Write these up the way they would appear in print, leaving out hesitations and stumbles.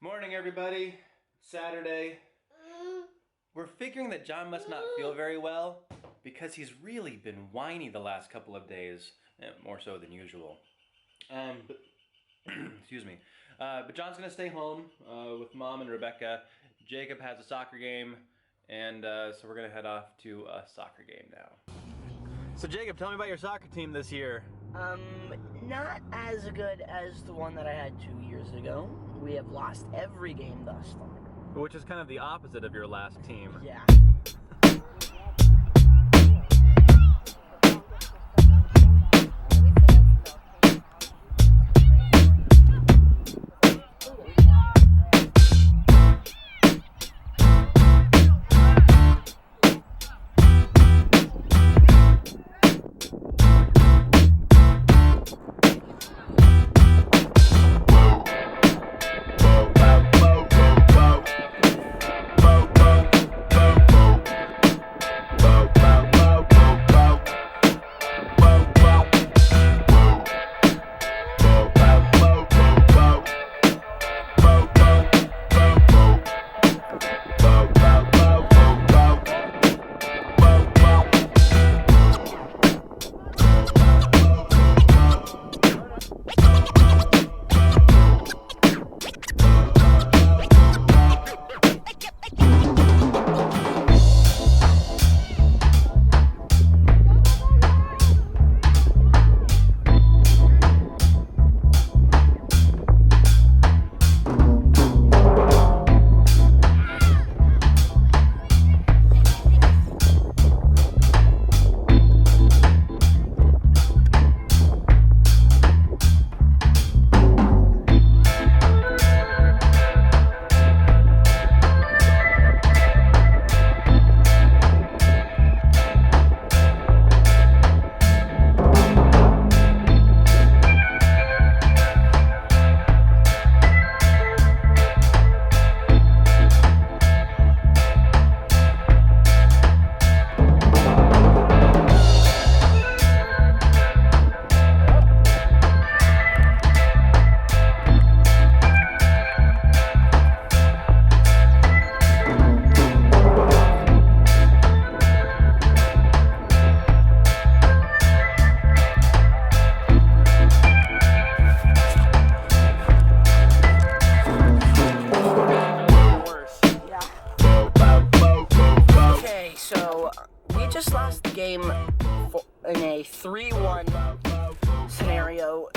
Morning, everybody. Saturday. We're figuring that John must not feel very well because he's really been whiny the last couple of days, more so than usual. Excuse me. But John's gonna stay home with Mom and Rebecca. Jacob has a soccer game, and so we're gonna head off to a soccer game now. So Jacob, tell me about your soccer team this year. Not as good as the one that I had 2 years ago. We have lost every game thus far. Which is kind of the opposite of your last team. Yeah. So we just lost the game in a 3-1 scenario.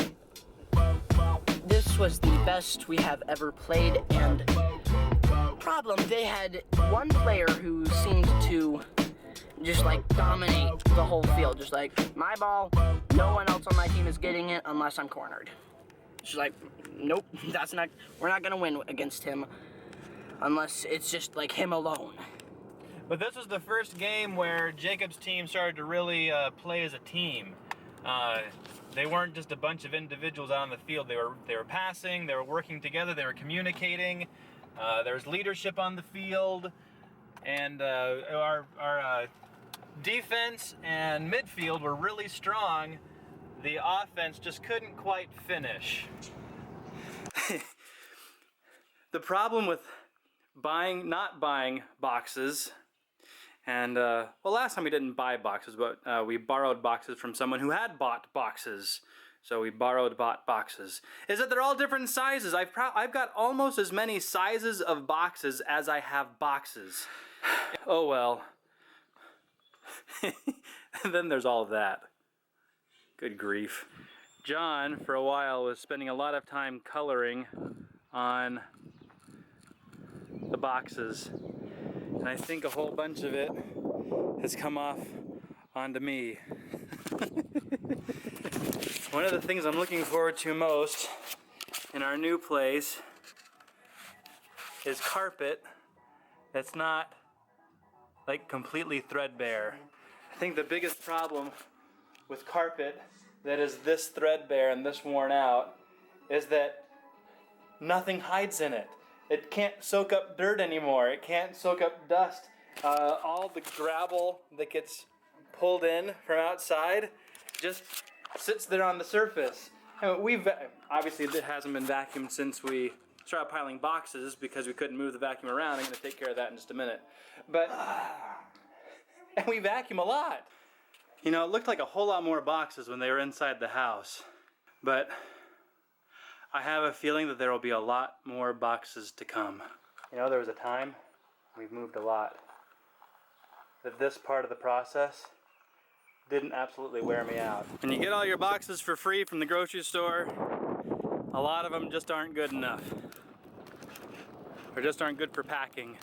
This was the best we have ever played, and problem, they had one player who seemed to just like dominate the whole field. Just like, my ball, no one else on my team is getting it unless I'm cornered. She's like, nope, we're not gonna win against him unless it's just like him alone. But this was the first game where Jacob's team started to really play as a team. They weren't just a bunch of individuals out on the field. They were passing, they were working together, they were communicating. There was leadership on the field, and our defense and midfield were really strong. The offense just couldn't quite finish. The problem with not buying boxes. And, well, last time we didn't buy boxes, but we borrowed boxes from someone who had bought boxes. So we bought boxes. Is that they're all different sizes. I've got almost as many sizes of boxes as I have boxes. Oh, well. And then there's all of that. Good grief. John, for a while, was spending a lot of time coloring on the boxes. And I think a whole bunch of it has come off onto me. One of the things I'm looking forward to most in our new place is carpet that's not like completely threadbare. I think the biggest problem with carpet that is this threadbare and this worn out is that nothing hides in it. It can't soak up dirt anymore. It can't soak up dust. All the gravel that gets pulled in from outside just sits there on the surface. And obviously it hasn't been vacuumed since we started piling boxes because we couldn't move the vacuum around. I'm going to take care of that in just a minute. But, and we vacuum a lot. You know, it looked like a whole lot more boxes when they were inside the house. But I have a feeling that there will be a lot more boxes to come. You know, there was a time, we've moved a lot, that this part of the process didn't absolutely wear me out. When you get all your boxes for free from the grocery store, a lot of them just aren't good enough. Or just aren't good for packing.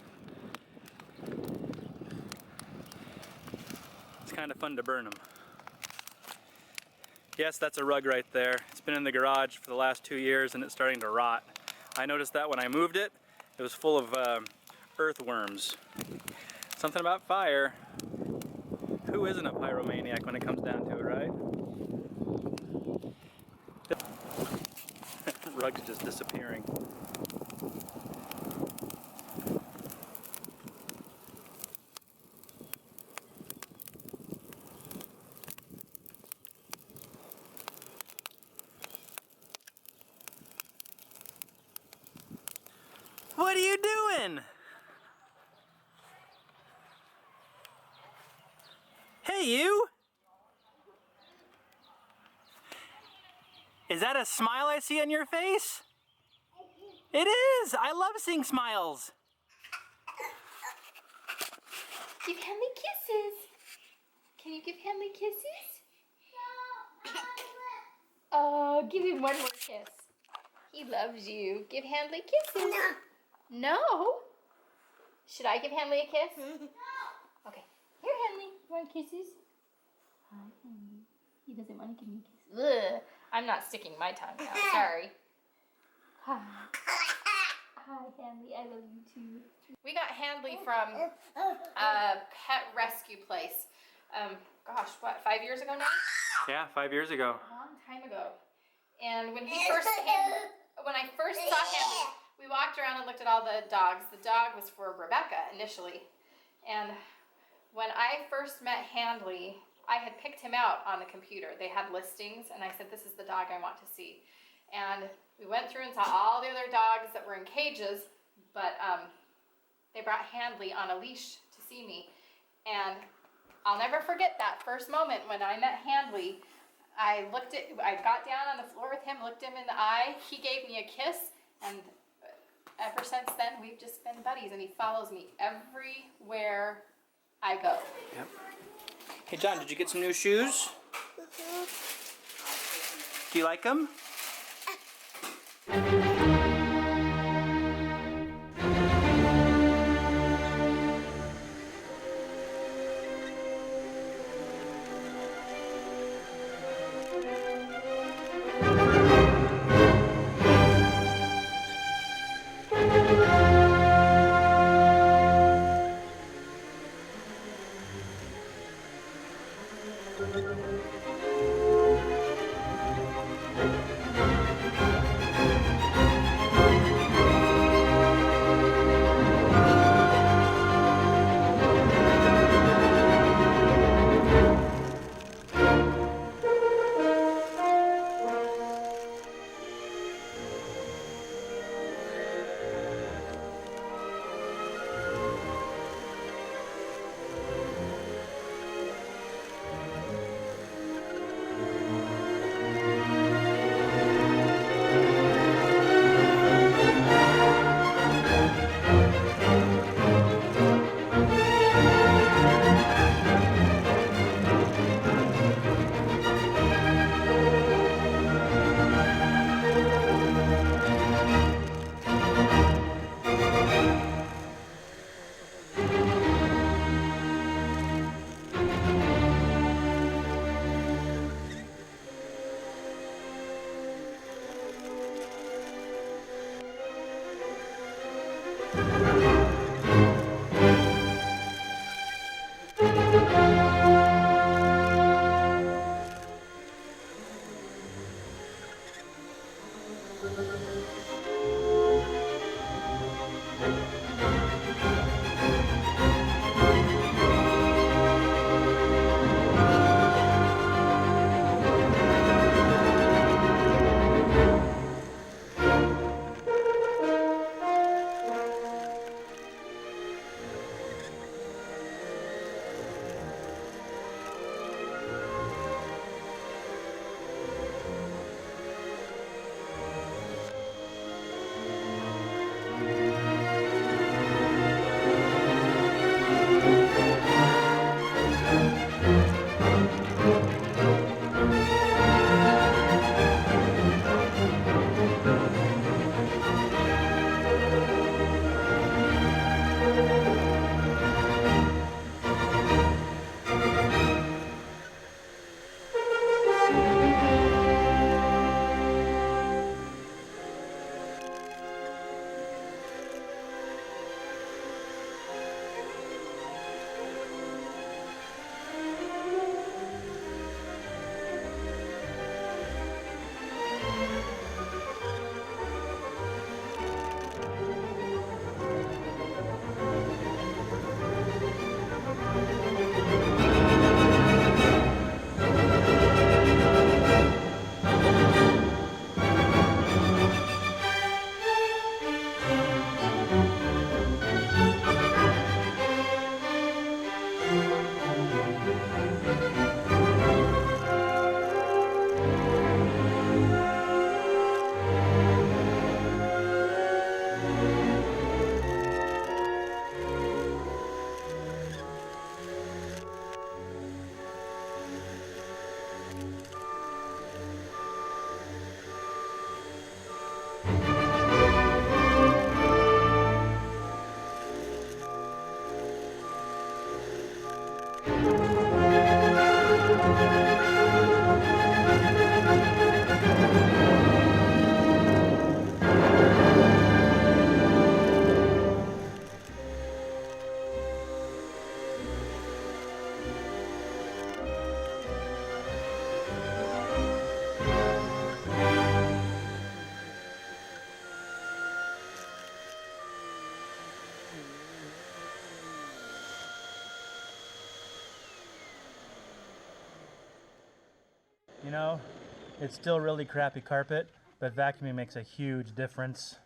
It's kind of fun to burn them. Yes, that's a rug right there. It's been in the garage for the last 2 years and it's starting to rot. I noticed that when I moved it, it was full of earthworms. Something about fire. Who isn't a pyromaniac when it comes down to it, right? Rug's just disappearing. What are you doing? Hey, you! Is that a smile I see on your face? It is! I love seeing smiles. Give Henley kisses. Can you give Henley kisses? Oh, give him one more kiss. He loves you. Give Henley kisses. No. Should I give Henley a kiss? No. Okay. Here, Henley. You want kisses? Hi, Henley. He doesn't want to give me a kiss. Ugh. I'm not sticking my tongue out. Sorry. Hi. Hi, Handley. I love you too. We got Handley from a pet rescue place. Gosh, what, 5 years ago now? Yeah, 5 years ago. A long time ago. And when he first came, when I first saw Handley, we walked around and looked at all the dogs. The dog was for Rebecca initially. And when I first met Handley, I had picked him out on the computer. They had listings, and I said, this is the dog I want to see. And we went through and saw all the other dogs that were in cages, but they brought Handley on a leash to see me. And I'll never forget that first moment when I met Handley. I got down on the floor with him, looked him in the eye. He gave me a kiss, and ever since then, we've just been buddies, and he follows me everywhere I go. Yep. Hey John, did you get some new shoes? Do you like them? know, it's still really crappy carpet, but vacuuming makes a huge difference.